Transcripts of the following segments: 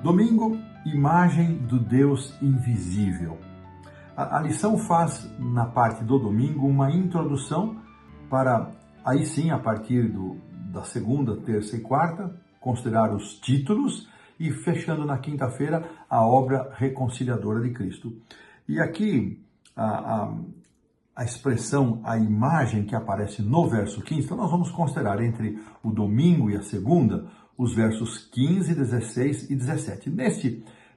Domingo, imagem do Deus invisível. A lição faz, na parte do domingo, uma introdução para, aí sim, a partir da segunda, terça e quarta, considerar os títulos e fechando na quinta-feira a obra reconciliadora de Cristo. E aqui a expressão, a imagem que aparece no verso 15, então nós vamos considerar entre o domingo e a segunda os versos 15, 16 e 17.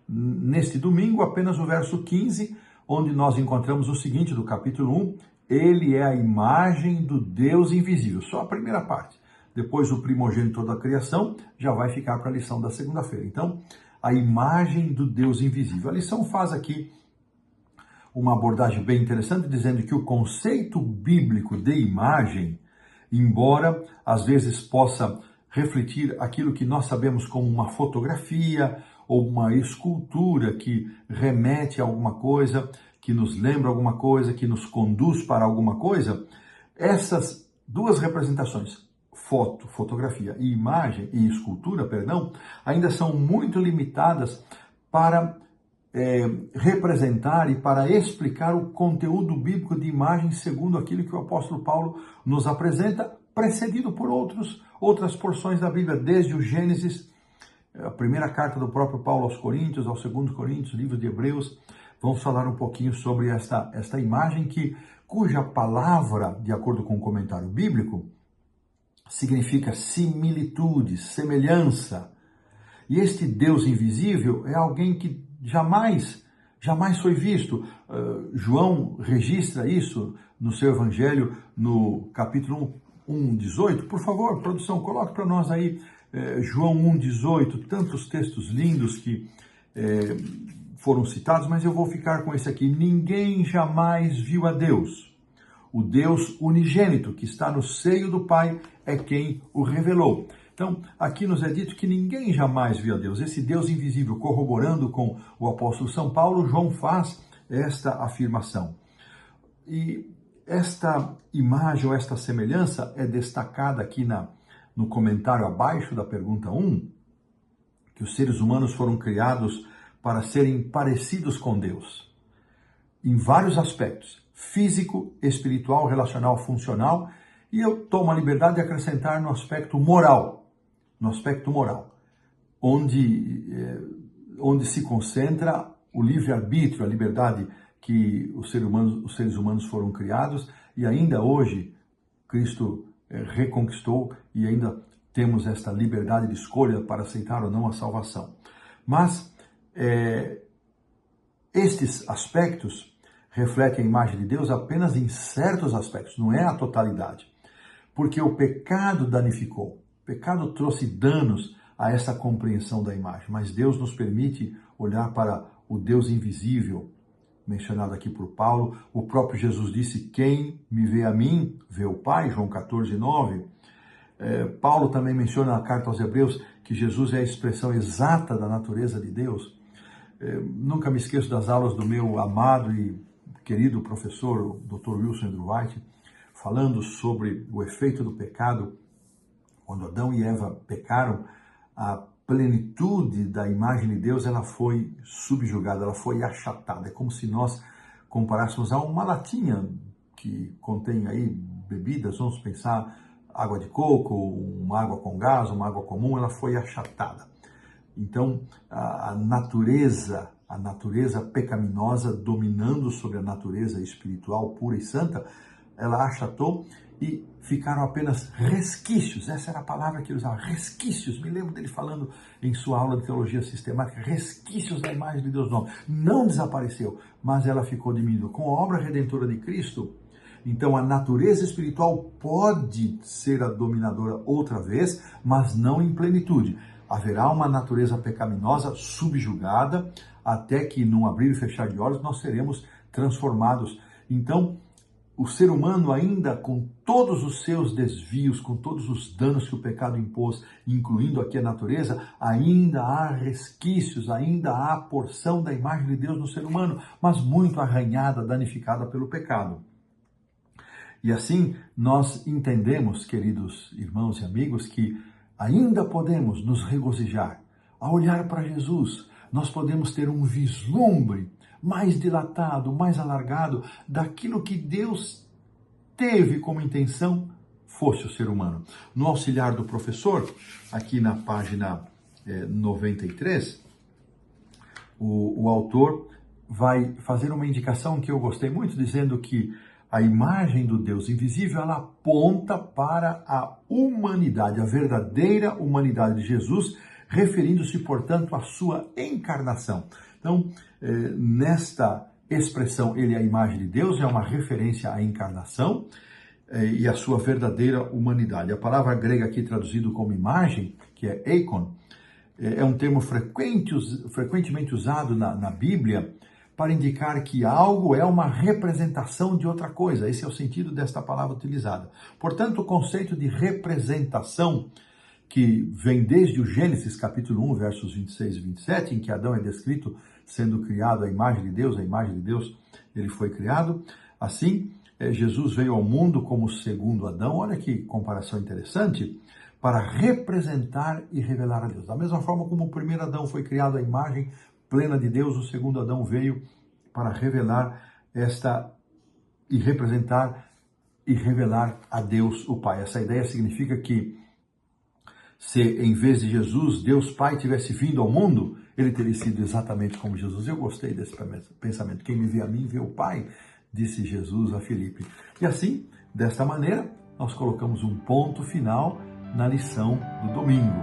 Neste domingo, apenas o verso 15, onde nós encontramos o seguinte do capítulo 1, ele é a imagem do Deus invisível, só a primeira parte. Depois o primogênito da criação já vai ficar para a lição da segunda-feira. Então, a imagem do Deus invisível. A lição faz aqui uma abordagem bem interessante, dizendo que o conceito bíblico de imagem, embora às vezes possa refletir aquilo que nós sabemos como uma fotografia ou uma escultura que remete a alguma coisa, que nos lembra alguma coisa, que nos conduz para alguma coisa, essas duas representações, fotografia e imagem e escultura, ainda são muito limitadas para representar e para explicar o conteúdo bíblico de imagem segundo aquilo que o apóstolo Paulo nos apresenta, precedido por outras porções da Bíblia, desde o Gênesis, a primeira carta do próprio Paulo aos Coríntios, ao 2 Coríntios, livro de Hebreus. Vamos falar um pouquinho sobre esta imagem cuja palavra, de acordo com o comentário bíblico, significa similitude, semelhança. E este Deus invisível é alguém que jamais foi visto. João registra isso no seu evangelho, no capítulo 1:18. Por favor, produção, coloque para nós aí João 1:18, tantos textos lindos que foram citados, mas eu vou ficar com esse aqui. Ninguém jamais viu a Deus. O Deus unigênito que está no seio do Pai é quem o revelou. Então, aqui nos é dito que ninguém jamais viu a Deus. Esse Deus invisível, corroborando com o apóstolo São Paulo, João faz esta afirmação. E esta imagem ou esta semelhança é destacada aqui no comentário abaixo da pergunta 1, que os seres humanos foram criados para serem parecidos com Deus, em vários aspectos, físico, espiritual, relacional, funcional, e eu tomo a liberdade de acrescentar no aspecto moral, onde se concentra o livre-arbítrio, a liberdade que os seres humanos foram criados, e ainda hoje Cristo reconquistou e ainda temos esta liberdade de escolha para aceitar ou não a salvação. Mas estes aspectos refletem a imagem de Deus apenas em certos aspectos, não é a totalidade. Porque o pecado danificou, o pecado trouxe danos a essa compreensão da imagem, mas Deus nos permite olhar para o Deus invisível, mencionado aqui por Paulo. O próprio Jesus disse, quem me vê a mim, vê o Pai, João 14:9. Paulo também menciona na carta aos Hebreus que Jesus é a expressão exata da natureza de Deus. Nunca me esqueço das aulas do meu amado e querido professor, o Dr. Wilson Andrew White, falando sobre o efeito do pecado. Quando Adão e Eva pecaram, a plenitude da imagem de Deus ela foi subjugada, ela foi achatada. É como se nós comparássemos a uma latinha que contém aí bebidas, vamos pensar água de coco, uma água com gás, uma água comum, ela foi achatada. Então, a natureza pecaminosa dominando sobre a natureza espiritual pura e santa, ela achatou e ficaram apenas resquícios. Essa era a palavra que ele usava, resquícios. Me lembro dele falando em sua aula de teologia sistemática, resquícios da imagem de Deus não desapareceu, mas ela ficou diminuída. Com a obra redentora de Cristo, então a natureza espiritual pode ser a dominadora outra vez, mas não em plenitude. Haverá uma natureza pecaminosa subjugada, até que num abrir e fechar de olhos nós seremos transformados. Então, o ser humano ainda com todos os seus desvios, com todos os danos que o pecado impôs, incluindo aqui a natureza, ainda há resquícios, ainda há porção da imagem de Deus no ser humano, mas muito arranhada, danificada pelo pecado. E assim nós entendemos, queridos irmãos e amigos, que ainda podemos nos regozijar Ao olhar para Jesus, nós podemos ter um vislumbre mais dilatado, mais alargado daquilo que Deus teve como intenção fosse o ser humano. No auxiliar do professor, aqui na página 93, o autor vai fazer uma indicação que eu gostei muito, dizendo que a imagem do Deus invisível, ela aponta para a humanidade, a verdadeira humanidade de Jesus, referindo-se, portanto, à sua encarnação. Então, nesta expressão, ele é a imagem de Deus, é uma referência à encarnação e à sua verdadeira humanidade. A palavra grega aqui traduzido como imagem, que é eikon, é um termo frequentemente usado na Bíblia para indicar que algo é uma representação de outra coisa. Esse é o sentido desta palavra utilizada. Portanto, o conceito de representação, que vem desde o Gênesis capítulo 1, versos 26 e 27, em que Adão é descrito sendo criado à imagem de Deus, ele foi criado. Assim, Jesus veio ao mundo como o segundo Adão, olha que comparação interessante, para representar e revelar a Deus. Da mesma forma como o primeiro Adão foi criado à imagem plena de Deus, o segundo Adão veio para revelar e representar e revelar a Deus o Pai. Essa ideia significa que se em vez de Jesus, Deus Pai tivesse vindo ao mundo, ele teria sido exatamente como Jesus. Eu gostei desse pensamento. Quem me vê a mim, vê o Pai, disse Jesus a Filipe. E assim, desta maneira, nós colocamos um ponto final na lição do domingo.